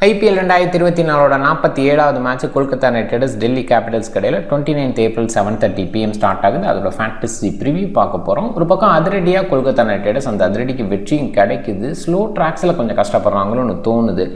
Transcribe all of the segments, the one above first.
IPL 2024 47வது match Kolkata Knight Riders Delhi Capitals கடையில் 29th April 7:30 PM start ஆகுது. அதோட ஃபேண்டசி ப்ரிவியூ பார்க்க போகிறோம். ஒரு பக்கம் அதிரடியாக கொல்கத்தா நைட் ரைடர்ஸ் அந்த அதிரடிக்கு வெற்றியும் கிடைக்குது. ஸ்லோ ட்ராக்ஸில் கொஞ்சம் கஷ்டப்படுறாங்களோன்னு தோணுது.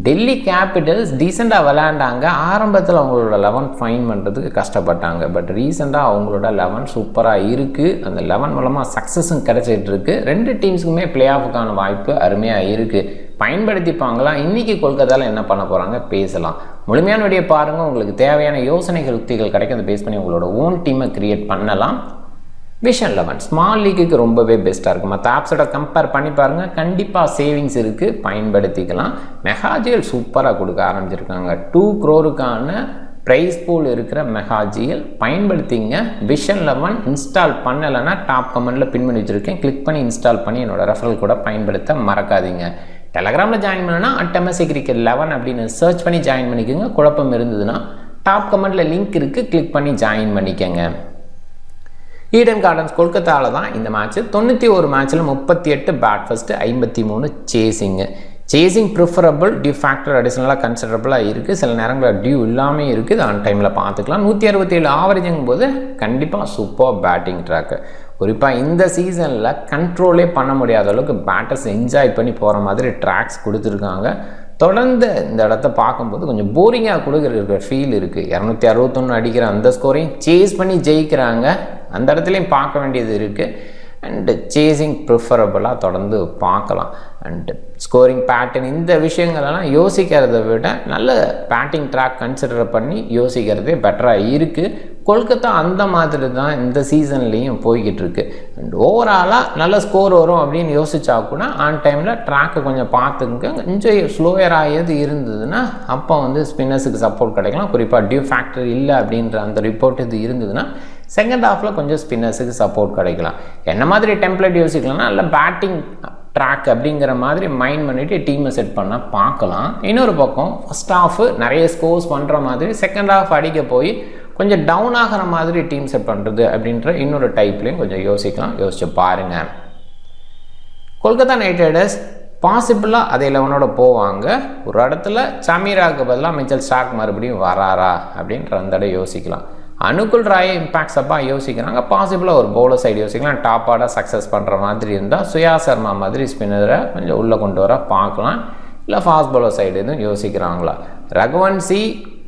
டெல்லி கேபிட்டல்ஸ் டீசெண்டாக விளையாண்டாங்க. ஆரம்பத்தில் அவங்களோட 11 ஃபைன் பண்ணுறதுக்கு கஷ்டப்பட்டாங்க. பட் ரீசெண்டாக அவங்களோட 11 சூப்பராக இருக்குது. அந்த 11 மூலமாக சக்ஸஸும் கிடைச்சிட்டு இருக்கு. ரெண்டு டீம்ஸுக்குமே பிளே ஆஃபுக்கான வாய்ப்பு அருமையாக இருக்குது. பயன்படுத்திப்பாங்களா? இன்றைக்கி கொல்கத்தாவில் என்ன பண்ண போகிறாங்க பேசலாம். முழுமையான வீடியோ பாருங்கள். உங்களுக்கு தேவையான யோசனைகள் யுக்திகள் கிடைக்கும். அதை பேஸ் பண்ணி உங்களோட ஓன் டீமை க்ரியேட் பண்ணலாம். விஷன் 11 ஸ்மால் லீக்குக்கு ரொம்பவே பெஸ்ட்டாக இருக்கும். மற்ற ஆப்ஸோட கம்பேர் பண்ணி பாருங்கள். கண்டிப்பாக சேவிங்ஸ் இருக்குது, பயன்படுத்திக்கலாம். மெகாஜியல் சூப்பராக கொடுக்க ஆரம்பிச்சிருக்காங்க. 2 crore ப்ரைஸ் பூல் இருக்கிற மெகாஜியல் பயன்படுத்திங்க. விஷன் 11 இன்ஸ்டால் பண்ணலைன்னா டாப் கமெண்டில் பின் பண்ணி வச்சுருக்கேன். கிளிக் பண்ணி இன்ஸ்டால் பண்ணி என்னோடய ரெஃபரல் கூட பயன்படுத்த மறக்காதீங்க. டெலகிராமில் ஜாயின் பண்ணனா @MSC Cricket 11 அப்படின்னு சர்ச் பண்ணி ஜாயின் பண்ணிக்கோங்க. குழப்பம் இருந்ததுன்னா டாப் கமெண்டில் லிங்க் இருக்குது, கிளிக் பண்ணி ஜாயின் பண்ணிக்கோங்க. ஈடன் கார்டன்ஸ் கொல்கத்தாவில் தான் இந்த மேட்ச். 91 மேட்ச்சில் 38 bat first, 53 chasing. Chasing preferable, dew factor அடிஷ்னலாக கன்சிடரபிளாக இருக்குது. சில நேரங்களில் டியூ இல்லாமல் இருக்குது. ஆன் டைமில் பார்த்துக்கலாம். 167 ஆவரேஜுங்கும் போது கண்டிப்பாக சூப்பர் பேட்டிங் ட்ராக்கு. குறிப்பாக இந்த சீசனில் கண்ட்ரோலே பண்ண முடியாத அளவுக்கு பேட்டர்ஸ் என்ஜாய் பண்ணி போகிற மாதிரி ட்ராக்ஸ் கொடுத்துருக்காங்க. தொடர்ந்து இந்த இடத்த பார்க்கும்போது கொஞ்சம் போரிங்காக கொடுக்குற ஃபீல் இருக்குது. 261 அடிக்கிற அந்த ஸ்கோரையும் சேஸ் பண்ணி ஜெயிக்கிறாங்க. அந்த இடத்துலையும் பார்க்க வேண்டியது இருக்குது. அண்டு சேசிங் ப்ரிஃபரபுளாக தொடர்ந்து பார்க்கலாம். அண்டு ஸ்கோரிங் பேட்டர்ன் இந்த விஷயங்களெல்லாம் யோசிக்கிறத விட நல்ல பேட்டிங் ட்ராக் கன்சிடர் பண்ணி யோசிக்கிறதே பெட்டராக இருக்குது. கொல்கத்தா அந்த மாதிரி தான் இந்த சீசன்லேயும் போய்கிட்டு இருக்கு. அண்ட் ஓவராலாக நல்ல ஸ்கோர் வரும் அப்படின்னு யோசிச்சா கூட ஆன் டைமில் ட்ராக்கை கொஞ்சம் பார்த்துங்க. கொஞ்சம் ஸ்லோயராக எது இருந்ததுன்னா அப்போ ஸ்பின்னர்ஸுக்கு சப்போர்ட் கிடைக்கலாம். குறிப்பாக டியூ ஃபேக்டர் இல்லை அப்படின்ற அந்த ரிப்போர்ட் இது இருந்ததுன்னா செகண்ட் ஹாஃபில் கொஞ்சம் ஸ்பின்னர்ஸுக்கு சப்போர்ட் கிடைக்கலாம். என்ன மாதிரி டெம்ப்ளேட் யோசிக்கலாம்னா நல்ல பேட்டிங் ட்ராக் அப்படிங்கிற மாதிரி மைண்ட் பண்ணிவிட்டு டீமை செட் பண்ணால் பார்க்கலாம். இன்னொரு பக்கம் ஃபஸ்ட் ஹாஃபு நிறைய ஸ்கோர்ஸ் பண்ணுற மாதிரி செகண்ட் ஹாஃப் அடிக்க போய் கொஞ்சம் டவுன் ஆகிற மாதிரி டீம் செட் பண்ணுறது அப்படின்ற இன்னொரு டைப்லேயும் கொஞ்சம் யோசிக்கலாம். யோசிச்சு பாருங்கள். கொல்கத்தா நைட் ரைடர்ஸ் பாசிபிளாக அதை 11ஓட போவாங்க. ஒரு இடத்துல சமீராவுக்கு பதிலாக மிச்சல் ஸ்டார்க் மறுபடியும் வராரா அப்படின்ற அந்த இடம் யோசிக்கலாம். அனுகுல் ராயை இம்பாக்ட்ஸ் அப்பா யோசிக்கிறாங்க. பாசிபிளாக ஒரு பவுலர் சைடு யோசிக்கலாம். டாப் ஆர்டர் சக்ஸஸ் பண்ணுற மாதிரி இருந்தால் சுயா சர்மா மாதிரி ஸ்பின்னரை கொஞ்சம் உள்ளே கொண்டு வர பார்க்கலாம். இல்லை ஃபாஸ்ட் பவுலர் சைடு எதுவும் யோசிக்கிறாங்களா? ரகுவன்சி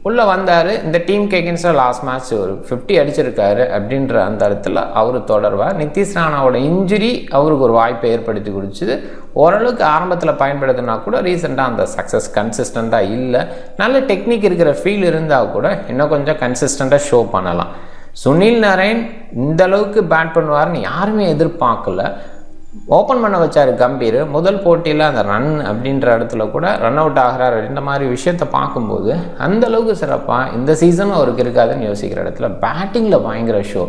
உள்ளே வந்தார். இந்த டீமுக்கு எகென்ஸ்டாக லாஸ்ட் மேட்ச் ஒரு 50 அடிச்சிருக்காரு அப்படின்ற அந்த இடத்துல அவர் தொடர்வார். நிதிஷ் ராணாவோட இன்ஜுரி அவருக்கு ஒரு வாய்ப்பை ஏற்படுத்தி கொடுத்துது. ஓரளவுக்கு ஆரம்பத்தில் பயன்படுத்தினா கூட ரீசெண்டாக அந்த சக்ஸஸ் கன்சிஸ்டண்ட்டாக இல்லை. நல்ல டெக்னிக் இருக்கிற ஃபீல் இருந்தால் கூட இன்னும் கொஞ்சம் கன்சிஸ்டண்ட்டாக ஷோ பண்ணலாம். சுனில் நரேன் இந்த அளவுக்கு பேட் பண்ணுவார்னு யாருமே எதிர்பார்க்கல. ஓப்பன் பண்ண வச்சார் கம்பீர். முதல் போட்டியில் அந்த ரன் அப்படின்ற இடத்துல கூட ரன் அவுட் ஆகிறார். இந்த மாதிரி விஷயத்தை பார்க்கும்போது அந்தளவுக்கு சிறப்பாக இந்த சீசனும் அவருக்கு இருக்காதுன்னு யோசிக்கிற இடத்துல பேட்டிங்கில் பயங்கர ஷோ.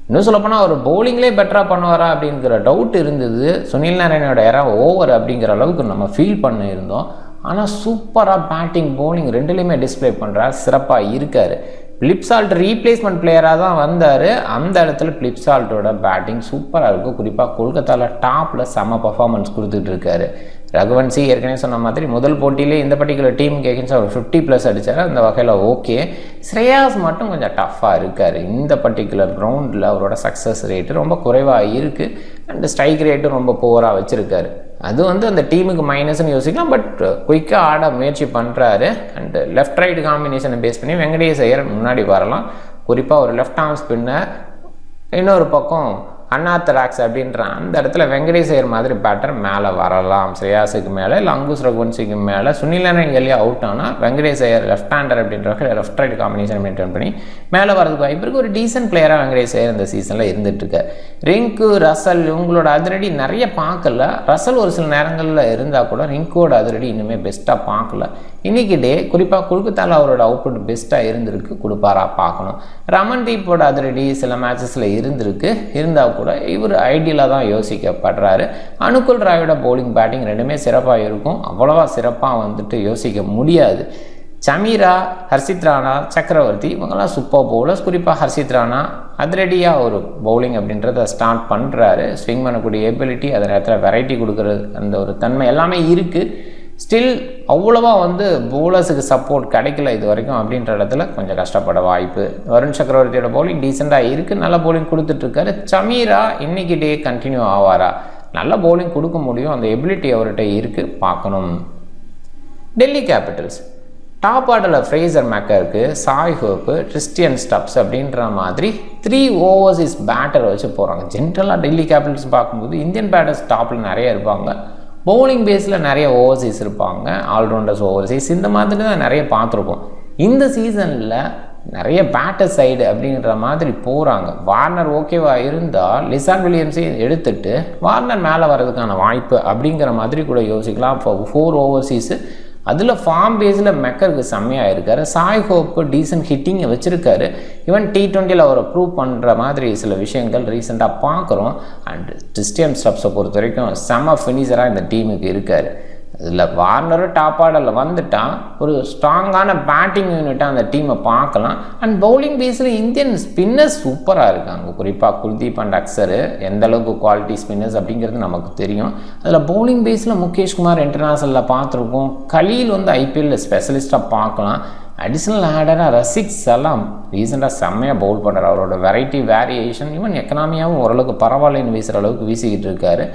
இன்னும் சொல்லப்போனால் அவர் பவுலிங்லேயே பெட்டராக பண்ணுவாரா அப்படிங்கிற டவுட் இருந்தது. சுனில் நாராயணோட எரா ஓவர் அப்படிங்கிற அளவுக்கு நம்ம ஃபீல் பண்ண இருந்தோம். ஆனால் சூப்பராக பேட்டிங் பவுலிங் ரெண்டுலேயுமே டிஸ்பிளே பண்ணுறார். சிறப்பாக இருக்கார். பிளிப்சால்ட் ரீப்ளேஸ்மெண்ட் பிளேயராக தான் வந்தார். அந்த இடத்துல பிளிப்சால்ட்டோட பேட்டிங் சூப்பராக இருக்கும். குறிப்பாக கொல்கத்தாவில் டாப்பில் செம்ம பர்ஃபார்மன்ஸ் கொடுத்துட்டு இருக்காரு. ரகுவன்சி ஏற்கனவே சொன்ன மாதிரி முதல் போட்டியிலே இந்த பர்டிகுலர் டீமுக்கு எகென்ஸ்டாக ஒரு 50+ அடித்தார். அந்த வகையில் ஓகே. ஸ்ரேயாஸ் மட்டும் கொஞ்சம் டஃப்பாக இருக்கார். இந்த பர்டிகுலர் கிரவுண்டில் அவரோட சக்ஸஸ் ரேட்டு ரொம்ப குறைவாக இருக்குது. அண்ட் ஸ்ட்ரைக் ரேட்டும் ரொம்ப புவராக வச்சுருக்காரு. அது அந்த டீமுக்கு மைனஸ்ன்னு யோசிக்கலாம். பட் குயிக்காக ஆட முயற்சி பண்ணுறாரு. அண்டு லெஃப்ட் ரைட் காம்பினேஷனை பேஸ் பண்ணி வெங்கடேஷ் ஐயர் முன்னாடி வரலாம். குறிப்பாக ஒரு லெஃப்ட் ஆர்ம் ஸ்பின்னர், இன்னொரு பக்கம் அன்னாத்தராக்ஸ் அப்படின்ற அந்த இடத்துல வெங்கடேஷ் ஐயர் மாதிரி பேட்டர் மேலே வரலாம். ஸ்ரேயாஸுக்கு மேலே இல்லை அங்குஸ் ரகுவன்சிக்கு மேலே. சுனில் நாராயண் எல்லையா அவுட் ஆனால் வெங்கடேஷ் ஐயர் லெஃப்ட் ஹேண்டர் அப்படின்ற லெஃப்ட் ரைட் காம்பினேஷன் மெயின்டைன் பண்ணி மேலே வரதுக்கு வாய்ப்பு இருக்குது. ஒரு டீசென்ட் பிளேயராக வெங்கடேஷ் ஐயர் இந்த சீசனில் இருந்துகிட்ருக்கார். ரிங்கு, ரசல் இவங்களோட அதிரடி நிறைய பார்க்கல. ரசல் ஒரு சில நேரங்களில் இருந்தால் கூட ரிங்கோட அதிரடி இன்னுமே பெஸ்ட்டாக பார்க்கல. இன்றைக்கி டே குறிப்பாக கொல்கத்தாவில் அவரோட அவுட்புட் பெஸ்ட்டாக இருந்திருக்கு. கொடுப்பாரா பார்க்கணும். ரமன்தீப்போட அதிரடி சில மேட்சஸில் இருந்திருக்கு. இருந்தால் கூட இவர் ஐடியலாக தான் யோசிக்கப்படுறாரு. அனுகுல் ராயோட பவுலிங் பேட்டிங் ரெண்டுமே சிறப்பாக இருக்கும். அவ்வளோவா சிறப்பாக யோசிக்க முடியாது. சமீரா, ஹர்ஷித் ராணா, சக்கரவர்த்தி இவங்கெல்லாம் சூப்பர் பவுலர்ஸ். குறிப்பாக ஹர்ஷித் ராணா அதிரடியாக ஒரு பவுலிங் அப்படின்றத ஸ்டார்ட் பண்ணுறாரு. ஸ்விங் பண்ணக்கூடிய எபிலிட்டி, அதே நேரத்தில் வெரைட்டி கொடுக்குறது அந்த ஒரு தன்மை எல்லாமே இருக்குது. ஸ்டில் அவ்வளோவா வந்து பவுலர்ஸுக்கு சப்போர்ட் கிடைக்கல இது வரைக்கும் அப்படின்ற இடத்துல கொஞ்சம் கஷ்டப்பட வாய்ப்பு. வருண் சக்கரவர்த்தியோட பவுலிங் டீசெண்டாக இருக்குது, நல்ல பவுலிங் கொடுத்துட்ருக்காரு. சமீரா இன்னைக்கு டே கண்டினியூ ஆவாரா? நல்ல பவுலிங் கொடுக்க முடியும், அந்த எபிலிட்டி அவர்கிட்ட இருக்குது, பார்க்கணும். டெல்லி கேபிட்டல்ஸ் டாப் ஆர்டரில் ஃப்ரேசர் மேக்கருக்கு, சாய் ஹோப்பு, கிறிஸ்டியன் ஸ்டப்ஸ் அப்படின்ற மாதிரி 3 ஓவர்சீஸ் பேட்டர் வச்சு போகிறாங்க. ஜென்ரலாக டெல்லி கேபிட்டல்ஸ் பார்க்கும்போது இந்தியன் பேட்டர்ஸ் டாப்பில் நிறைய இருப்பாங்க, பவுலிங் பேஸில் நிறைய ஓவர்சீஸ் இருப்பாங்க, ஆல்ரவுண்டர்ஸ் ஓவர்சீஸ் இந்த மாதிரி தான் நிறைய பார்த்துருக்கோம். இந்த சீசனில் நிறைய பேட்டர் சைடு அப்படிங்கிற மாதிரி போகிறாங்க. வார்னர் ஓகேவா இருந்தால் லிசான் வில்லியம்ஸையும் எடுத்துட்டு வார்னர் மேலே வர்றதுக்கான வாய்ப்பு அப்படிங்கிற மாதிரி கூட யோசிக்கலாம். இப்போ 4 ஓவர்சீஸு, அதில் ஃபார்ம் பேஸில் மெக்கருக்கு செம்மையாக இருக்கார். சாய் ஹோப்பு டீசன்ட் ஹிட்டிங்கை வச்சுருக்காரு. ஈவன் T20 அவரை ப்ரூவ் பண்ணுற மாதிரி சில விஷயங்கள் ரீசெண்டாக பார்க்குறோம். அண்ட் கிறிஸ்டியன் ஸ்டப்ஸை பொறுத்த வரைக்கும் செம்ம ஃபினிஷராக இந்த டீமுக்கு இருக்கார். இதில் வார்னரும் டாப் ஆர்டரில் வந்துட்டால் ஒரு ஸ்ட்ராங்கான பேட்டிங் யூனிட்டாக அந்த டீமை பார்க்கலாம். அண்ட் பவுலிங் பேஸில் இந்தியன் ஸ்பின்னர்ஸ் சூப்பராக இருக்காங்க. குறிப்பாக குல்தீப் அண்ட் அக்சர் எந்த அளவுக்கு குவாலிட்டி ஸ்பின்னர்ஸ் அப்படிங்கிறது நமக்கு தெரியும். அதில் பவுலிங் பேஸில் முகேஷ்குமார் இன்டர்நேஷ்னலில் பார்த்துருக்கோம். கலீல் வந்து ஐபிஎல்லில் ஸ்பெஷலிஸ்ட்டாக பார்க்கலாம். அடிஷ்னல் ஆர்டராக ரசிக் சலாம் ரீசெண்டாக செம்மையாக பவுல் பண்ணுறாரு. அவரோட வெரைட்டி வேரியேஷன் ஈவன் எக்கனாமியாகவும் ஓரளவுக்கு பரவாயில்லைன்னு வீசுகிற அளவுக்கு வீசிக்கிட்டு இருக்காரு.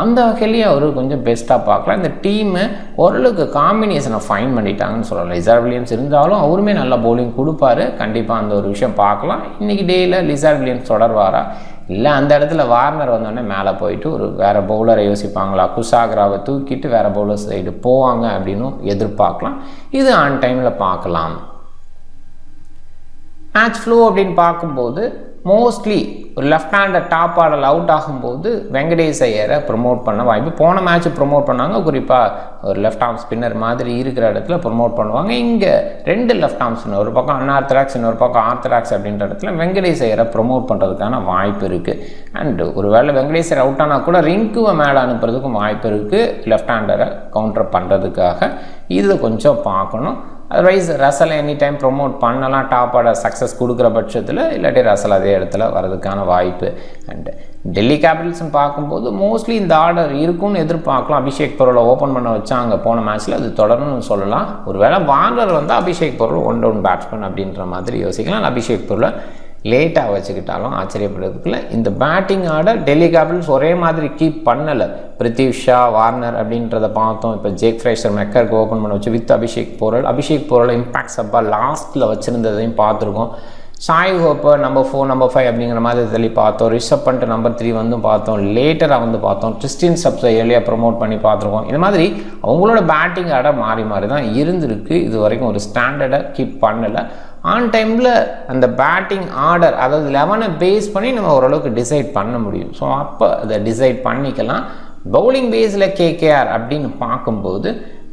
அந்த வகையிலேயே அவர் கொஞ்சம் பெஸ்ட்டாக பார்க்கலாம். இந்த டீமு ஓரளவுக்கு காம்பினேஷனை ஃபைன் பண்ணிட்டாங்கன்னு சொல்லலாம். லிசார்ட் வில்லியம்ஸ் இருந்தாலும் அவருமே நல்ல பவுலிங் கொடுப்பாரு. கண்டிப்பாக அந்த ஒரு விஷயம் பார்க்கலாம். இன்றைக்கி டேயில் லிசார்ட் வில்லியம்ஸ் தொடர்வாரா, இல்லை அந்த இடத்துல வார்னர் வந்தோடனே மேலே போயிட்டு ஒரு வேறு பவுலரை யோசிப்பாங்களா, குஷாகராவை தூக்கிட்டு வேறு பவுலர் சைடு போவாங்க அப்படின்னு எதிர்பார்க்கலாம். இது ஆன் டைமில் பார்க்கலாம். மேட்ச் ஃப்ளோ அப்படின்னு பார்க்கும்போது மோஸ்ட்லி ஒரு left hander top order out ஆகும்போது வெங்கடேஷ் ஐயரை ப்ரொமோட் பண்ண வாய்ப்பு. போன மேட்ச் ப்ரொமோட் பண்ணாங்க, குறிப்பாக ஒரு லெஃப்ட் ஆர்ம் ஸ்பின்னர் மாதிரி இருக்கிற இடத்துல ப்ரொமோட் பண்ணுவாங்க. இங்கே 2 லெஃப்ட் ஆர்ம் ஸ்பின்னர், ஒரு பக்கம் அன்ஆர்த்தடாக்ஸ், இன்னொரு பக்கம் ஆர்த்தடாக்ஸ் அப்படின்ற இடத்துல வெங்கடேஷ் ஐயரை ப்ரொமோட் பண்ணுறதுக்கான வாய்ப்பு இருக்குது. அண்டு ஒரு வேளை வெங்கடேஷ் ஐயர் அவுட் ஆனால் கூட ரிங்குவை மேலே அனுப்புறதுக்கும் வாய்ப்பு இருக்குது, லெஃப்ட் ஹேண்டரை கவுண்டர் பண்ணுறதுக்காக. இது கொஞ்சம் பார்க்கணும். அதர்வைஸ் ரசலை எனி டைம் ப்ரொமோட் பண்ணலாம் டாப் ஆர்டர் சக்ஸஸ் கொடுக்குற பட்சத்தில், இல்லாட்டி ரசல் அதே இடத்துல வரதுக்கான வாய்ப்பு. அண்டு டெல்லி கேபிட்டல்ஸ்னு பார்க்கும்போது மோஸ்ட்லி இந்த ஆர்டர் இருக்கும்னு எதிர்பார்க்கலாம். அபிஷேக் பொருளை ஓப்பன் பண்ண வச்சாங்க போன மேட்ச்சில், அது தொடரணும்னு சொல்லலாம். ஒரு வேளை வார்னர் வந்து அபிஷேக் பொருள் 1 டவுன் பேட்ஸ்மேன் அப்படின்ற மாதிரி யோசிக்கலாம். அபிஷேக் பொருளை லேட்டாக வச்சுக்கிட்டாலும் ஆச்சரியப்படுறதுக்குள்ள இந்த பேட்டிங் ஆர்டர் டெல்லி கேபிட்டல்ஸ் ஒரே மாதிரி கீப் பண்ணலை. பிரித்திவ் ஷா, வார்னர் அப்படின்றத பார்த்தோம். இப்போ ஜேக் ஃப்ரைசர் மெக்கருக்கு ஓப்பன் பண்ண வச்சு வித் அபிஷேக் பொருளை இம்பாக்ட் சப்பா லாஸ்ட்டில் வச்சுருந்ததையும் பார்த்துருக்கோம். சாய் ஹோப்பை நம்பர் 4, நம்பர் 5 அப்படிங்கிற மாதிரி தள்ளி பார்த்தோம். ரிஷப் பண்ட் நம்பர் 3 வந்து பார்த்தோம். லேட்டராக வந்து பார்த்தோம். கிறிஸ்டியன் ஸ்டப்ஸை ஏர்லியாக ப்ரொமோட் பண்ணி பார்த்துருக்கோம். இந்த மாதிரி அவங்களோட பேட்டிங் ஆர்டர் மாறி மாறி தான் இருந்திருக்கு. இது வரைக்கும் ஒரு ஸ்டாண்டர்டை கீப் பண்ணலை. ஆன் டைமில் அந்த பேட்டிங் ஆர்டர், அதாவது 11 பேஸ் பண்ணி நம்ம ஓரளவுக்கு டிசைட் பண்ண முடியும். ஸோ அப்போ அதை டிசைட் பண்ணிக்கலாம். பவுலிங் பேஸில் கேகேஆர் அப்படின்னு பார்க்கும்போது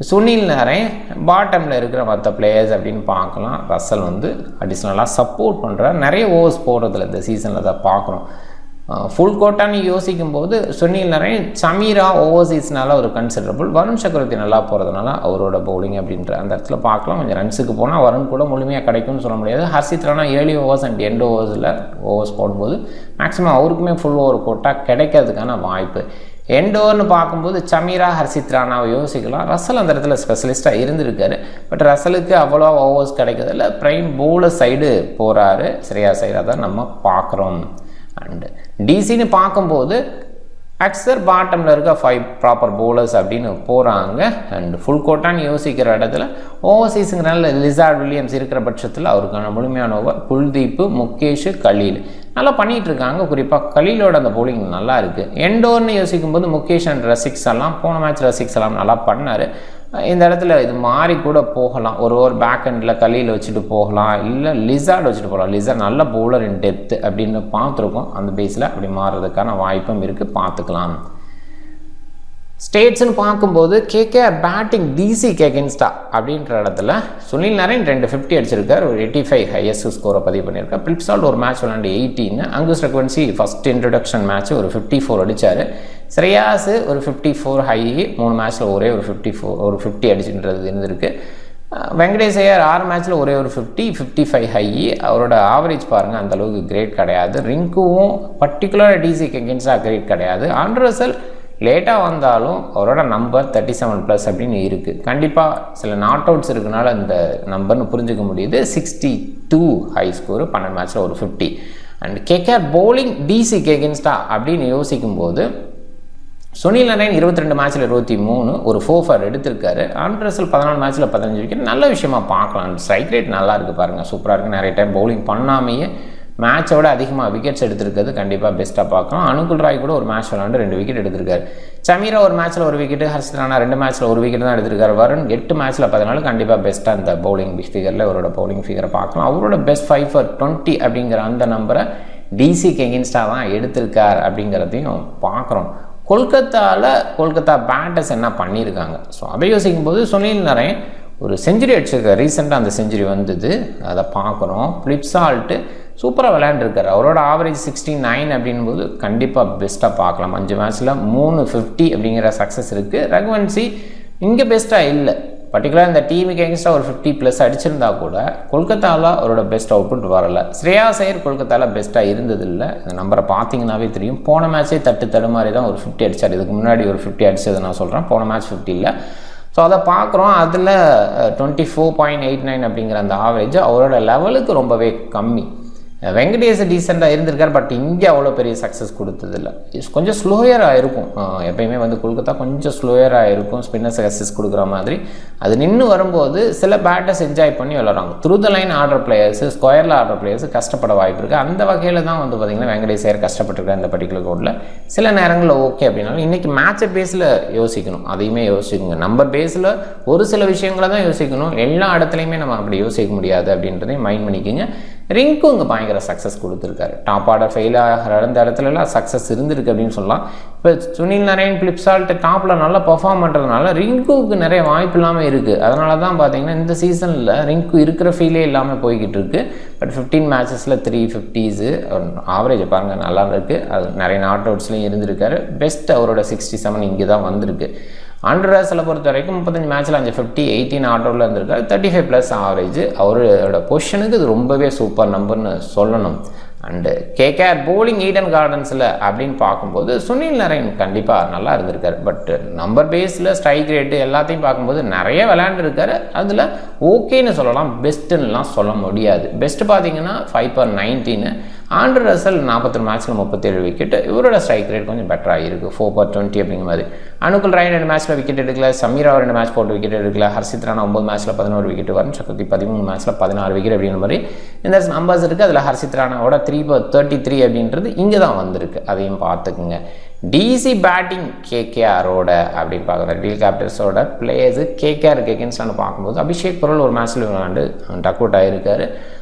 சுனில் நரேன், பாட்டமில் இருக்கிற மற்ற பிளேயர்ஸ் அப்படின்னு பார்க்கலாம். ரசல் வந்து அடிஷ்னலாக சப்போர்ட் பண்ணுற நிறைய ஓவர்ஸ் போடுறதில்ல இந்த சீசனில் அதை பார்க்குறோம். ஃபுல் கோட்டான்னு யோசிக்கும் போது சுனில் நரேன், சமீரா ஓவர்சீஸ்னால ஒரு கன்சிடரபிள், வருண் சக்கரவர்த்தி நல்லா போகிறதுனால அவரோட பவுலிங் அப்படின்ற அந்த இடத்துல பார்க்கலாம். கொஞ்சம் ரன்ஸுக்கு போனால் வருண் கூட முழுமையாக கிடைக்கும்னு சொல்ல முடியாது. Harshit Rana early overs and end overs போடும்போது மேக்ஸிமம் அவருக்குமே ஃபுல் ஓவர் கோட்டா கிடைக்கிறதுக்கான வாய்ப்பு. எண்ட் ஓவர்னு பார்க்கும்போது சமீரா, ஹர்ஷித் ராணாவை யோசிக்கலாம். ரசல் அந்த இடத்துல ஸ்பெஷலிஸ்ட்டாக இருந்திருக்காரு. பட் ரசலுக்கு அவ்வளோ ஓவர்ஸ் கிடைக்கிறதில்ல. பிரைம் பவுலர் சைடு போகிறாரு, சரியா சைடாக தான் நம்ம பார்க்குறோம். அண்டு டிசின்னு பார்க்கும்போது அக்சர் பாட்டமில் இருக்க 5 ப்ராப்பர் பவுலர்ஸ் அப்படின்னு போகிறாங்க. அண்ட் ஃபுல் கோட்டான்னு யோசிக்கிற இடத்துல ஓவர்சீஸுங்கிறனால லிசார்ட் வில்லியம்ஸ் இருக்கிற பட்சத்தில் அவருக்கான முழுமையான ஓவர் குல்தீப், முகேஷ், கலீல் நல்லா பண்ணிகிட்டு இருக்காங்க. குறிப்பாக கலீலோட அந்த பவுலிங் நல்லா இருக்குது. எண்ட் ஓவர்னு யோசிக்கும்போது முகேஷ் அண்ட் ரசிக் சலாம், போன மேட்ச் ரசிக் சலாம் நல்லா பண்ணார். இந்த இடத்துல இது மாறி கூட போகலாம். ஒரு ஓவர் பேக் ஹெண்டில் கலீல் வச்சுட்டு போகலாம், இல்லை லிசார்ட் வச்சுட்டு போகலாம். லிசார்ட் நல்ல பவுலர் இன் டெப்த் அப்படின்னு பார்த்துருக்கோம். அந்த பேஸில் அப்படி மாறுறதுக்கான வாய்ப்பும் இருக்குது, பார்த்துக்கலாம். ஸ்டேட்ஸ்ன்னு பார்க்கும்போது கேகேஆர் பேட்டிங் டிசிக்கு அகென்ஸ்டா அப்படின்ற இடத்துல சுனில் நரேன் 250 அடிச்சிருக்கார், ஒரு 85 ஹையஸ்ட் ஸ்கோரை பதிவு பண்ணியிருக்கார். பிளிப்சால்ட் ஒரு மேட்ச் விளாண்டு 18, Angus Raghuvanshi first introduction match ஒரு 54 அடித்தார். ஸ்ரேயாஸ் ஒரு 54 ஹை, 3 மேட்ச்சில் ஒரே ஒரு 50 அடிச்சுன்றது இருந்திருக்கு. வெங்கடேஷ் ஐயர் 6 மேட்ச்சில் ஒரே ஒரு 55 ஹை. அவரோட ஆவரேஜ் பாருங்கள், அந்தளவுக்கு கிரேட் கிடையாது. ரிங்குவும் பர்டிகுலர் டிசிக்கு அகென்ஸ்டாக கிரேட் கிடையாது. ஆண்ட்ரூ ரசல் லேட்டாக வந்தாலும் அவரோட நம்பர் 37+ அப்படின்னு இருக்குது. கண்டிப்பாக சில நாட் அவுட்ஸ் இருக்கனால இந்த நம்பர்னு புரிஞ்சுக்க முடியுது. 62 ஹை ஸ்கோரு, 12 மேட்ச்சில் ஒரு 50. அண்ட் கேகேஆர் பவுலிங் டிசிக்கு எகென்ஸ்டா அப்படின்னு யோசிக்கும்போது சுனில் நரேன் 22 மேட்ச்சில் 23, ஒரு 4-4 எடுத்திருக்காரு. ஆண்ட்ரே ரசல் 14 மேட்ச்சில் 15 விக்கெட். நல்ல விஷயமா பார்க்கலாம். ஸ்ட்ரைக் ரேட் நல்லா இருக்குது பாருங்கள், சூப்பராக இருக்குது. நிறைய டைம் பவுலிங் பண்ணாமையே மேட்சோட அதிகமாக விக்கெட்ஸ் எடுத்திருக்கிறது கண்டிப்பாக பெஸ்ட்டாக பார்க்கலாம். அனுகுல் ராய் கூட ஒரு மேட்ச் விளாண்டு 2 விக்கெட் எடுத்திருக்காரு. சமீரா ஒரு மேட்ச்சில் ஒரு விக்கெட், ஹர்ஷித் ராணா 2 மேட்ச்சில் ஒரு விக்கெட் தான் எடுத்திருக்காரு. வருண் 8 மேட்ச்சில் 14. கண்டிப்பாக பெஸ்ட்டாக இந்த பவுலிங் ஃபிகரில் அவரோட பவுலிங் ஃபிகரை பார்க்கலாம். அவரோட பெஸ்ட் 5 for 20 அப்படிங்கிற அந்த நம்பரை டிசிக்கு எகென்ஸ்டாக தான் எடுத்திருக்கார் அப்படிங்கிறதையும் பார்க்குறோம். கொல்கத்தா பேட்டர்ஸ் என்ன பண்ணியிருக்காங்க, ஸோ அதை யோசிக்கும் போது சுனில் நரேன் ஒரு செஞ்சுரி அடிச்சிருக்காரு. ரீசெண்டாக அந்த செஞ்சுரி வந்தது, அதை பார்க்குறோம். பிளிப்சால்ட்டு சூப்பராக விளையாண்டுருக்காரு. அவரோட ஆவரேஜ் 69 அப்படின்போது கண்டிப்பாக பெஸ்ட்டாக பார்க்கலாம். 5 மேட்ச்சில் 350 அப்படிங்கிற சக்ஸஸ் இருக்குது. ரகுவன்சி இங்கே பெஸ்ட்டாக இல்லை. பர்டிகுலராக இந்த டீமுக்கு எகென்ஸ்டாக ஒரு 50+ அடிச்சிருந்தா கூட கொல்கத்தாவில் அவரோட பெஸ்ட் அவுட்புட் வரலை. ஸ்ரேயாஸ் ஐயர் கொல்கத்தாவில் பெஸ்ட்டாக இருந்ததில்லை. இந்த நம்பரை பார்த்தீங்கன்னாவே தெரியும். போன மேட்ச்சே தடுமாறி தான் ஒரு 50 அடித்தார். இதுக்கு முன்னாடி ஒரு 50 அடித்தது நான் சொல்கிறேன். போன மேட்ச் 50 இல்லை. ஸோ அதை பார்க்குறோம். அதில் 24.89 அப்படிங்கிற அந்த ஆவரேஜ் அவரோட லெவலுக்கு ரொம்பவே கம்மி. வெங்கடேஷ் டீசெண்டாக இருந்திருக்கார், பட் இங்கே அவ்வளோ பெரிய சக்ஸஸ் கொடுத்ததில்லை. கொஞ்சம் ஸ்லோயராக இருக்கும். எப்பயுமே வந்து கொல்கத்தா கொஞ்சம் ஸ்லோயராக இருக்கும், ஸ்பின்னர்ஸ் சக்ஸஸ் கொடுக்குற மாதிரி. அது நின்று வரும்போது சில பேட்டர்ஸ் என்ஜாய் பண்ணி விளாட்றாங்க. த்ரூ த லைன் ஆடுற பிளேயர்ஸு, ஸ்கொயரில் ஆடுற பிளேயர்ஸு கஷ்டப்பட வாய்ப்பு இருக்குது. அந்த வகையில் தான் வந்து பார்த்திங்கன்னா வெங்கடேஷ் ஐயர் கஷ்டப்பட்டுருக்காரு இந்த பர்டிகுலர் கோடில். சில நேரங்களில் ஓகே அப்படின்னாலும் இன்றைக்கி மேட்சை பேஸில் யோசிக்கணும். அதையுமே யோசிக்குங்க. நம்பர் பேஸில் ஒரு சில விஷயங்களை தான் யோசிக்கணும். எல்லா இடத்துலையுமே நம்ம அப்படி யோசிக்க முடியாது அப்படின்றதையும் மைண்ட் பண்ணிக்கோங்க. ரிங்கு இங்கே பயங்கர சக்ஸஸ் கொடுத்துருக்காரு. டாப் ஆர்டர் ஃபெயில் ஆகிற இடத்துலலாம் சக்ஸஸ் இருந்திருக்கு அப்படின்னு சொல்லலாம். இப்போ சுனில் நரேன், பிளிப்சால்ட் டாப்பில் நல்லா பர்ஃபார்ம் பண்ணுறதுனால ரிங்குவுக்கு நிறைய வாய்ப்பு இல்லாமல் இருக்குது. அதனால தான் பார்த்தீங்கன்னா இந்த சீசனில் ரிங்கு இருக்கிற ஃபீலே இல்லாமல் போய்கிட்டு இருக்குது. பட் 15 மேட்சஸில் 350s ஆவரேஜ் பாருங்கள் நல்லா இருக்குது. அது நிறைய நாட் அவுட்ஸ்லையும் இருந்திருக்காரு. பெஸ்ட் அவரோட 67 இங்கே தான் வந்திருக்கு. ஆண்ட்ரே ரசலை பொறுத்த வரைக்கும் 35 மேட்ச்சில் 550, 18 நாட் அவுட்டில் இருந்திருக்காரு. 35+ ஆவரேஜ். அவரோட பொசிஷனுக்கு இது ரொம்பவே சூப்பர் நம்பர்னு சொல்லணும். அண்டு கேகேஆர் போலிங் ஈடன் கார்டன்ஸில் அப்படின்னு பார்க்கும்போது சுனில் நரேன் கண்டிப்பாக நல்லா இருந்திருக்காரு. பட் நம்பர் பேஸில் ஸ்ட்ரைக் ரேட்டு எல்லாத்தையும் பார்க்கும்போது நிறைய விளையாண்டுருக்காரு. அதில் ஓகேன்னு சொல்லலாம், பெஸ்ட்டுன்னெலாம் சொல்ல முடியாது. பெஸ்ட்டு பார்த்தீங்கன்னா 5 for 19. ஆண்ட்ரே ரசல் 42 மேட்ச்சில் 37 விக்கெட். இவரோட ஸ்ட்ரைக் ரேட் கொஞ்சம் பெட்டராக இருக்குது, 4 for 20 அப்படிங்கிற மாதிரி. அனுகுல் ராய் 2 மேட்ச்சில் விக்கெட் எடுக்கல. சமீரா 2 மேட்ச் போட்டு விக்கெட் எடுக்கல. ஹர்ஷித் ராணா 9 மேட்ச்சில் 11 விக்கெட். வருண் சக்கரவர்த்தி 13 மேட்ச்சில் 16 விக்கெட் அப்படிங்கிற மாதிரி இந்த நம்பர்ஸ் இருக்குது. அதில் ஹர்ஷித் ராணாவோட 3 for 33 அப்படின்றது இங்கே தான் வந்திருக்கு. அதையும் பார்த்துக்குங்க. டிசி பேட்டிங் கேகேஆரோட அப்படின்னு பார்க்குறது டீல் கேபிட்டல்ஸோட பிளேயர்ஸு கேகேஆருக்கு எகென்ஸ்டானு பார்க்கும்போது அபிஷேக் பொருள் ஒரு மேட்ச்சில் விளையாண்டு டக் அவுட் ஆகிருக்காரு.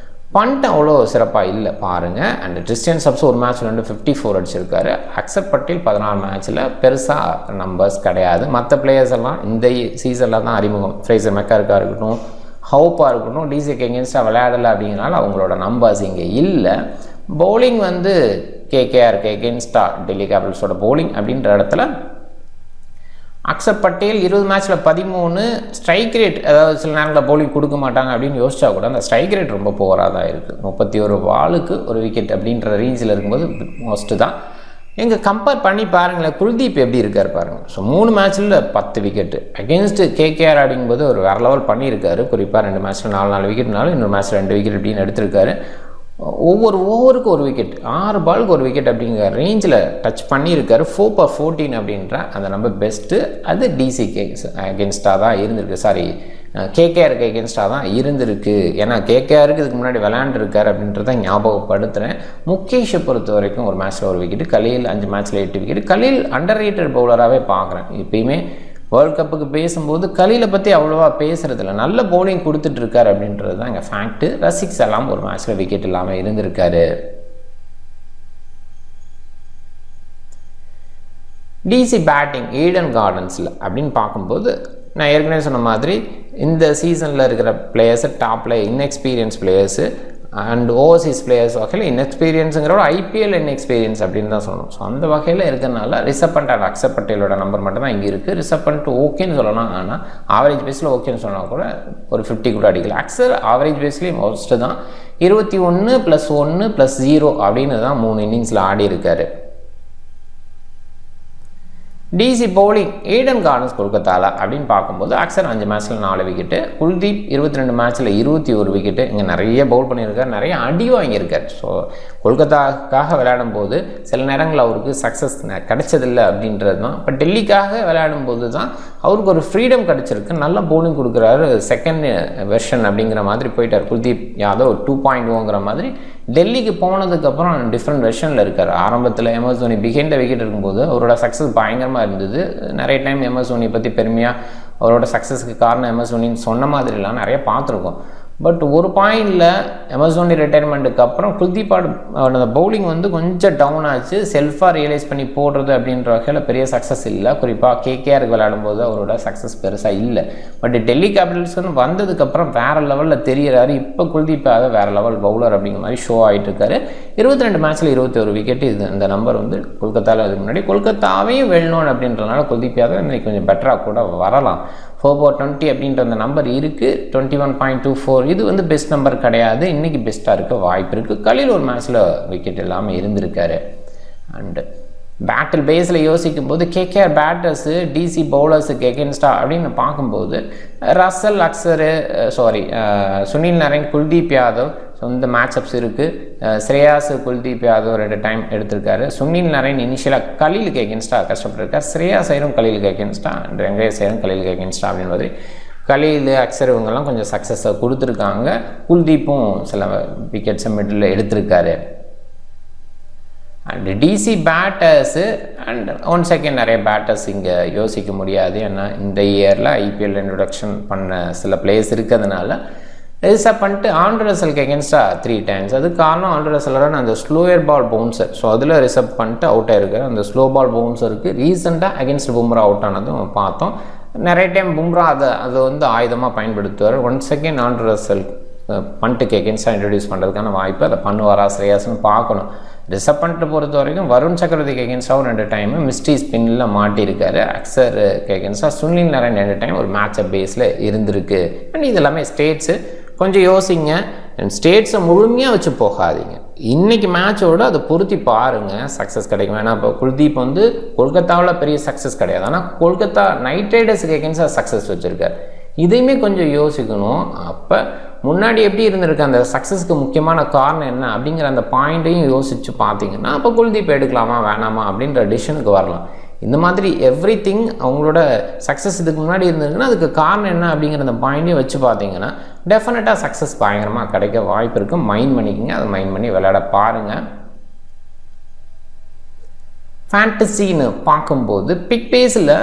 பண்ட் அவ்வளோ சிறப்பாக இல்லை பாருங்கள். அண்ட் கிறிஸ்டியன் சப்ஸ் ஒரு மேட்ச் 54 அடிச்சிருக்காரு. அக்ஷர் பட்டேல் 14 மேட்ச்சில் பெருசாக நம்பர்ஸ் கிடையாது. மற்ற பிளேயர்ஸ் எல்லாம் இந்த சீசனில் தான் அறிமுகம். ஃப்ரேசர் மெக்கார்க்காக இருக்கட்டும், ஹவுப்பாக இருக்கட்டும், டிசிக்கு எகென்ஸ்டாக விளையாடலை அப்படிங்கிறனால அவங்களோட நம்பர்ஸ் இங்கே இல்லை. பவுலிங் வந்து கேகேஆருக்கு எகென்ஸ்டாக டெல்லி கேபிட்டல்ஸோட பவுலிங் அப்படின்ற இடத்துல அக்ஷர் பட்டேல் 20 மேட்ச்சில் 13. ஸ்ட்ரைக் ரேட் அதாவது சில நேரங்களில் பவுலிங் கொடுக்க மாட்டாங்க அப்படின்னு யோசிச்சா கூட அந்த ஸ்ட்ரைக் ரேட் ரொம்ப போராக தான் இருக்குது. 31 பாலுக்கு ஒரு விக்கெட் அப்படின்ற ரேஞ்சில் இருக்கும்போது மோஸ்ட்டு தான். எங்கள் கம்பேர் பண்ணி பாருங்களேன், குல்தீப் எப்படி இருக்கார் பாருங்கள். ஸோ 3 மேட்ச்சில் 10 விக்கெட்டு அகேன்ஸ்ட்டு கேகேஆர் அப்படிங்கும்போது ஒரு வேறு லெவல் பண்ணியிருக்காரு. குறிப்பாக 2 மேட்ச்சில் 4 விக்கெட்னாலும் இன்னொரு மேட்ச்சில் 2 விக்கெட் அப்படின்னு எடுத்திருக்காரு. ஒவ்வொரு ஓவருக்கு ஒரு விக்கெட், 6 பாலுக்கு ஒரு விக்கெட் அப்படிங்கிற ரேஞ்சில் டச் பண்ணியிருக்காரு. 4 for 14 அப்படின்ற அந்த நம்பர் பெஸ்ட்டு. அது டிசிக்கு அகென்ஸ்டாக தான் இருந்திருக்கு, சாரி கேகேஆருக்கு எகென்ஸ்டாக தான் இருந்திருக்கு. ஏன்னா கேகேஆருக்கு இதுக்கு முன்னாடி விளையாண்டுருக்காரு அப்படின்றத ஞாபகப்படுத்துகிறேன். முகேஷை பொறுத்த வரைக்கும் ஒரு மேட்ச்சில் ஒரு விக்கெட், கலீல் 5 மேட்ச்சில் 8 விக்கெட். கலீல் அண்டர் ரேட்டட் பவுலராகவே பார்க்குறேன். இப்போயுமே வேர்ல்டு கப்புக்கு பேசும்போது கலீலை பற்றி அவ்வளோவா பேசுகிறதில்ல. நல்ல பவுலிங் கொடுத்துட்ருக்காரு அப்படின்றது தான் எங்கள் ஃபேக்ட்டு. ரசிக்ஸ் எல்லாம் ஒரு மேட்ச்சில் விக்கெட் இல்லாமல் இருந்திருக்காரு. டிசி பேட்டிங் ஈடன் கார்டன்ஸில் அப்படின்னு பார்க்கும்போது நான் ஏற்கனவே சொன்ன மாதிரி இந்த சீசனில் இருக்கிற பிளேயர்ஸு டாப்பில் inexperience players and Overseas players வகையில் இன்எக்ஸ்பீரியன்ஸுங்கிறோட ஐபிஎல் இன்எக்ஸ்பீரியன்ஸ் அப்படின்னு தான் சொல்லணும். ஸோ அந்த வகையில் இருக்கிறனால ரிஷப் பண்ட் அண்ட் அக்ஷர் பட்டேலோட நம்பர் மட்டும் தான் இங்கே இருக்குது. ரிஷப் பண்ட் ஓகேன்னு சொல்லலாம், ஆனால் ஆவரேஜ் பேஸில் ஓகேன்னு சொன்னால் கூட ஒரு 50 கூட அடிக்கல. அக்ஷர் ஆவரேஜ் பேஸ்லேயும் மோஸ்ட்டு தான் 21 + 1 + 0 அப்படின்னு தான் 3 இன்னிங்ஸில் ஆடி இருக்காரு. டிசி பவுலிங் ஏடன் கார்டன்ஸ் கொல்கத்தாவில் அப்படின்னு பார்க்கும்போது அக்சர் 5 மேட்ச்சில் 4 விக்கெட்டு, குல்தீப் 22 மேட்ச்சில் 21 விக்கெட்டு. இங்கே நிறைய பவுல் பண்ணியிருக்கார், நிறைய அடி வாங்கியிருக்கார். ஸோ கொல்கத்தாக்காக விளையாடும் போது சில நேரங்களில் அவருக்கு சக்ஸஸ் கிடைச்சதில்லை அப்படின்றது தான். இப்போ டெல்லிக்காக விளையாடும் போது தான் அவருக்கு ஒரு ஃப்ரீடம் கிடச்சிருக்கு, நல்ல பவுலிங் கொடுக்குறாரு. செகண்ட் வெர்ஷன் அப்படிங்கிற மாதிரி போயிட்டார் குல்தீப் யாதவ் 2.0ங்கிற மாதிரி. டெல்லிக்கு போனதுக்கப்புறம் டிஃப்ரெண்ட் வெர்ஷனில் இருக்கார். ஆரம்பத்தில் MS Dhoni behind the wicket இருக்கும்போது அவரோட சக்ஸஸ் பயங்கரமாக இருந்தது. நிறைய டைம் எம்எஸ் தோனி பற்றி பெருமையாக அவரோட சக்ஸஸ்க்கு காரணம் எம்எஸ் தோனின்னு சொன்ன மாதிரிலாம் நிறைய பார்த்துருக்கோம். பட் ஒரு பாயிண்டில் எம்எஸ் தோனி ரிட்டைர்மெண்ட்டுக்கு அப்புறம் குல்தீப்போட பவுலிங் வந்து கொஞ்சம் டவுன் ஆச்சு. செல்ஃபாக ரியலைஸ் பண்ணி போடுறது அப்படின்ற வகையில் பெரிய சக்ஸஸ் இல்லை. குறிப்பாக கேகேஆருக்கு விளையாடும்போது அவரோட சக்ஸஸ் பெருசாக இல்லை. பட் டெல்லி கேபிட்டல்ஸ்னு வந்ததுக்கப்புறம் வேறு லெவலில் தெரிகிறாரு. இப்போ குல்தீப்பாக வேறு லெவல் பவுலர் அப்படிங்கிற மாதிரி ஷோ ஆகிட்டு இருக்காரு. 22 மேட்ச்சில் 21 விக்கெட்டு. இது இந்த நம்பர் வந்து கொல்கத்தாவில் அதுக்கு முன்னாடி கொல்கத்தாவையும் வெல்லணும் அப்படின்றதுனால குல்தீப் யாதவ் இன்றைக்கி கொஞ்சம் பெட்டராக கூட வரலாம். 4/20 அப்படின்ற அந்த நம்பர் இருக்குது. 21.24 இது வந்து பெஸ்ட் நம்பர் கிடையாது. இன்றைக்கி பெஸ்ட்டாக இருக்க வாய்ப்பு இருக்குது. கலில் ஒரு மேட்ச்சில் விக்கெட் இல்லாமல் இருந்திருக்காரு. அண்டு பேட்டில் பேஸில் யோசிக்கும் போது கேகேஆர் பேட்டர்ஸு டிசி பவுலர்ஸுக்கு எகென்ஸ்டாக அப்படின்னு பார்க்கும்போது ரசல் அக்சரு சுனில் நரேன், குல்தீப் யாதவ். ஸோ இந்த மேட்சப்ஸ் இருக்குது. ஸ்ரேயாஸ் குல்தீப் யாதவ் 2 டைம் எடுத்திருக்காரு. சுனில் நரேன் இனிஷியலாக கலீலுக்கு எகென்ஸ்டாக கஷ்டப்பட்டிருக்கார். ஸ்ரேயாஸ் ஐயரும் கலீலுக்கு எகென்ஸ்டாக, அண்ட் வெங்கடேஷ் ஐயரும் கலீலுக்கு எகென்ஸ்டாக அப்படின்னு மாதிரி கலீல் அக்சர் இவங்கெல்லாம் கொஞ்சம் சக்ஸஸை கொடுத்துருக்காங்க. குல்தீப்பும் சில விக்கெட்ஸை மிடில் எடுத்திருக்காரு. And DC batters and once again நிறைய பேட்டர்ஸ் இங்கே யோசிக்க முடியாது. ஏன்னா இந்த இயரில் ஐபிஎல் இன்ட்ரொடக்ஷன் பண்ண சில பிளேயர்ஸ் இருக்கிறதுனால ரிசர்வ் பண்ணிட்டு ஆண்ட்ரே ரசலுக்கு எகென்ஸ்டாக 3 டைம்ஸ். அது காரணம் ஆண்ட்ரே ரசலோட அந்த ஸ்லோயர் பால் பவுன்சர். ஸோ அதில் ரிசர்வ் பண்ணிட்டு அவுட் ஆகிருக்காரு. அந்த ஸ்லோ பால் பவுன்சருக்கு ரீசெண்டாக அகென்ஸ்ட் பும்ரா அவுட் ஆனதும் பார்த்தோம். நிறைய டைம் பும்ரா அதை வந்து ஆயுதமாக பயன்படுத்துவார். ஒன்ஸ் அகேன் ஆண்ட்ரே ரசல் பண்ட்டுக்கு எகென்ஸ்டாக இன்ட்ரடியூஸ் பண்ணுறதுக்கான வாய்ப்பு அதை பண்ணுவாரா ஸ்ரேயாஸ்னு பார்க்கணும். ரிசர்வ் பண்ணிட்டு பொறுத்த வரைக்கும் வருண் சக்கரவர்த்திக்கு எகென்ஸ்டாகவும் 2 டைமு மிஸ்ட்ரி ஸ்பின்னில் மாட்டியிருக்காரு. அக்சருக்கு எகென்ஸ்டாக சுனில் நரேன் 2 டைம் ஒரு மேட்சப் பேஸில் இருந்திருக்கு. அண்ட் இது எல்லாமே ஸ்டேட்ஸு. கொஞ்சம் யோசிங்க. ஸ்டேட்ஸை முழுமையாக வச்சு போகாதீங்க. இன்றைக்கி மேட்சோடு அதை பொருத்தி பாருங்கள், சக்ஸஸ் கிடைக்கும். ஏன்னா இப்போ குல்தீப் வந்து கொல்கத்தாவில் பெரிய சக்ஸஸ் கிடையாது, ஆனால் கொல்கத்தா நைட் ரைடர்ஸுக்கு எகென்ஸ்டாக சக்ஸஸ் வச்சுருக்கார். இதையுமே கொஞ்சம் யோசிக்கணும். அப்போ முன்னாடி எப்படி இருந்திருக்கு, அந்த சக்ஸஸ்க்கு முக்கியமான காரணம் என்ன அப்படிங்கிற அந்த பாயிண்ட்டையும் யோசித்து பார்த்தீங்கன்னா அப்போ குல்தீப் எடுக்கலாமா வேணாமா அப்படின்ற டிசிஷனுக்கு வரலாம். இந்த மாதிரி எவ்ரி திங் அவங்களோட சக்ஸஸ் இதுக்கு முன்னாடி இருந்ததுன்னா அதுக்கு காரணம் என்ன அப்படிங்கிற அந்த பாயிண்ட்டையும் வச்சு பார்த்தீங்கன்னா டெஃபினட்டாக சக்ஸஸ் பயங்கரமாக கிடைக்க வாய்ப்பு இருக்குது. மைண்ட் பண்ணிக்கிங்க, அதை மைண்ட் பண்ணி விளையாட பாருங்கள். ஃபேண்டசின்னு பார்க்கும்போது பிக் பேஸில்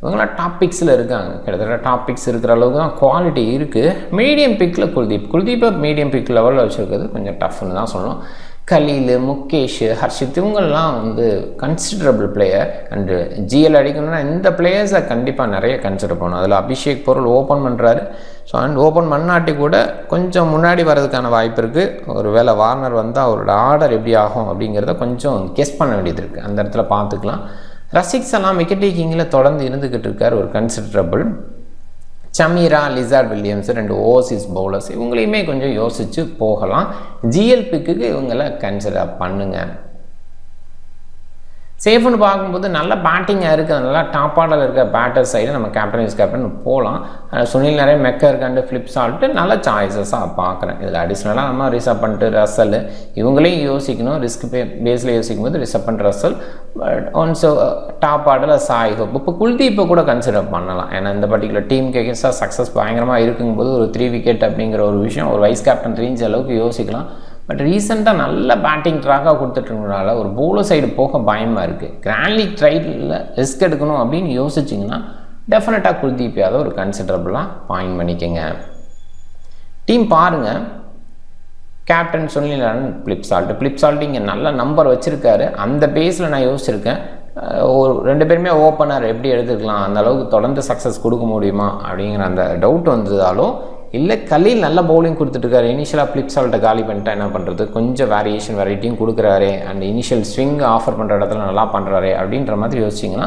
இவங்களாம் டாபிக்ஸில் இருக்காங்க. கிட்டத்தட்ட டாபிக்ஸ் இருக்கிற அளவுக்கு தான் குவாலிட்டி இருக்குது. மீடியம் பிக்கில் குல்தீப்பை மீடியம் பிக் லெவலில் வச்சுருக்கிறது கொஞ்சம் டஃப்னு தான் சொல்லணும். கலீல், முகேஷ், ஹர்ஷித் இவங்கெல்லாம் வந்து கன்சிடரபிள் பிளேயர். அண்டு ஜிஎல் அடிக்கணும்னா இந்த பிளேயர்ஸை கண்டிப்பாக நிறைய கன்சிடர் பண்ணணும். அதில் அபிஷேக் பொருள் ஓப்பன் பண்ணுறாரு. ஸோ அண்ட் ஓப்பன் பண்ணாட்டி கூட கொஞ்சம் முன்னாடி வர்றதுக்கான வாய்ப்பு இருக்குது. ஒரு வேளை வார்னர் வந்தால் அவரோட ஆர்டர் எப்படி ஆகும் அப்படிங்கிறத கொஞ்சம் கெஸ் பண்ண வேண்டியது இருக்குது. அந்த இடத்துல பார்த்துக்கலாம். ரசிக்ஸ் எல்லாம் விக்கெட் டேக்கிங்கில் தொடர்ந்து இருந்துக்கிட்டு இருக்கார் ஒரு considerable. Chameera, Lizaad Williams 2 overseas bowlers இவங்களையுமே கொஞ்சம் யோசித்து போகலாம். ஜிஎல்பிக்கு இவங்களை கன்சிடர் பண்ணுங்கள். சேஃப்னு பார்க்கும்போது நல்ல பேட்டிங்காக இருக்குது. நல்லா டாப் ஆர்டரில் இருக்க பேட்டர் சைடு நம்ம கேப்டன் வைஸ் கேப்டன் போகலாம். சுனில் நரேன், மெக்கர் கண்டு ஃப்ளிப் சால்ட்டு நல்ல சாய்ஸஸாக பார்க்குறேன். இதில் அடிஷ்னலாக நம்ம ரிசர்வ் பண்ணிட்டு ரசல் இவங்களையும் யோசிக்கணும். ரிஸ்க் பேஸில் யோசிக்கும் போது ரிசர்வ் பண்ணிட்டு ரசல். பட் ஒன்ஸ் டாப் ஆர்டரில் சாய் ஹோப். இப்போ குல்தீப்பை கூட கன்சிடர் பண்ணலாம். ஏன்னா இந்த பர்டிகுலர் டீமுக்கு எகென்ஸ்டாக சக்ஸஸ் பயங்கரமாக இருக்கும்போது ஒரு 3 விக்கெட் அப்படிங்கிற ஒரு விஷயம் ஒரு வைஸ் கேப்டன் ரேஞ்ச் அளவுக்கு யோசிக்கலாம். பட் ரீசெண்டாக நல்ல பேட்டிங் ட்ராக்காக கொடுத்துட்டுனால ஒரு பவுலர் சைடு போக பயமாக இருக்குது. கிராண்ட் லீக் ட்ரைட்டில் ரிஸ்க் எடுக்கணும் அப்படின்னு யோசிச்சிங்கன்னா டெஃபினட்டாக குல்தீப் யாதவ் ஒரு கன்சிடரபுளாக பாயிண்ட் பண்ணிக்கங்க. டீம் பாருங்கள். Captain Sunil Naren, flip salt இங்கே நல்ல நம்பர் வச்சுருக்காரு. அந்த பேஸில் நான் யோசிச்சிருக்கேன். ஒரு 2 பேருமே ஓப்பனர் எப்படி எடுத்துக்கலாம், அந்த அளவுக்கு தொடர்ந்து சக்ஸஸ் கொடுக்க முடியுமா அப்படிங்கிற அந்த டவுட் வந்ததாலும் இல்லை கலீல் நல்ல பவுலிங் கொடுத்துட்ருக்காரு. இனிஷியலாக ஃப்ளிப் சால்ட்டை காலி பண்ணிட்டா என்ன பண்ணுறது, கொஞ்சம் வெரைட்டியும் கொடுக்குறாரு. அண்ட் இனிஷியல் ஸ்விங் ஆஃபர் பண்ணுற இடத்துல நல்லா பண்ணுறாரு அப்படின்ற மாதிரி யோசிச்சிங்கன்னா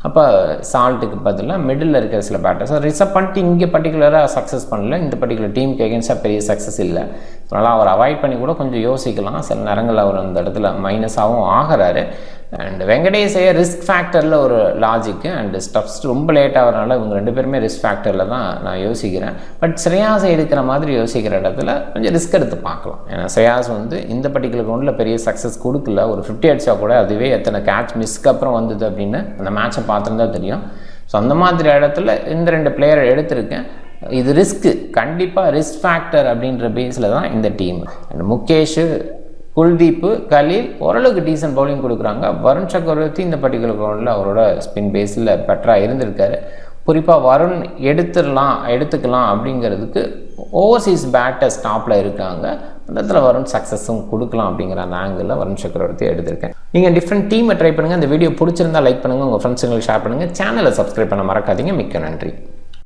அப்போ சால்ட்டுக்கு பதிலாக மிடில் இருக்கிற சில பேட்டர்ஸ் ரிசர்வ் பண்ணிட்டு இங்கே பர்டிகுலராக சக்ஸஸ் பண்ணல. இந்த பர்டிகுலர் டீமுக்கு எகென்ஸ்டாக பெரிய சக்ஸஸ் இல்லை. அதனால் அவர் அவாய்ட் பண்ணி கூட கொஞ்சம் யோசிக்கலாம். சில நேரங்களில் அவர் அந்த இடத்துல மைனஸாகவும் ஆகிறாரு. அண்ட் வெங்கடேஷ் ஐயர் ரிஸ்க் ஃபேக்டரில் ஒரு லாஜிக்கு அண்ட் ஸ்டப்ஸ் ரொம்ப லேட் ஆகிறனால இவங்க 2 பேருமே ரிஸ்க் ஃபேக்டரில் தான் நான் யோசிக்கிறேன். பட் ஸ்ரேயாஸ் எடுக்கிற மாதிரி யோசிக்கிற இடத்துல கொஞ்சம் ரிஸ்க் எடுத்து பார்க்கலாம். ஏன்னா ஸ்ரேயாஸ் வந்து இந்த பர்டிகுலர் ரவுண்டில் பெரிய சக்ஸஸ் கொடுக்கல. ஒரு 50 அடிச்சா கூட அதுவே எத்தனை கேட்ச் மிஸ்க்கு அப்புறம் வந்தது அப்படின்னு அந்த மேட்சை பார்த்துருந்தா தெரியும். ஸோ அந்த மாதிரி இடத்துல இந்த 2 பிளேயரை எடுத்திருக்கேன். இது ரிஸ்க்கு, கண்டிப்பாக ரிஸ்க் ஃபேக்டர் அப்படின்ற பேஸில் தான் இந்த டீம். அண்ட் முகேஷ், குல்தீப், கலீல் ஓரளவுக்கு டீசன்ட் பவுலிங் கொடுக்குறாங்க. வருண் சக்கரவர்த்தி இந்த பர்டிகுலர் கிரவுண்டில் அவரோட ஸ்பின் பேஸில் பெட்டராக இருந்திருக்காரு. குறிப்பாக வருண் எடுத்துக்கலாம் அப்படிங்கிறதுக்கு ஓவர்சீஸ் பேட்டர்ஸ் டாப்பில் இருக்காங்க. அந்த இடத்துல வருண் சக்ஸஸும் கொடுக்கலாம் அப்படிங்கிற அந்த ஆங்கிளில் வருண் சக்கரவர்த்தி எடுத்திருக்கேன். நீங்கள் டிஃப்ரெண்ட் டீமை ட்ரை பண்ணுங்கள். இந்த வீடியோ பிடிச்சிருந்தால் லைக் பண்ணுங்கள், உங்கள் ஃப்ரெண்ட்ஸுங்களுக்கு ஷேர் பண்ணுங்கள். சேனலை சப்ஸ்கிரைப் பண்ண மறக்காதீங்க. மிக்க நன்றி.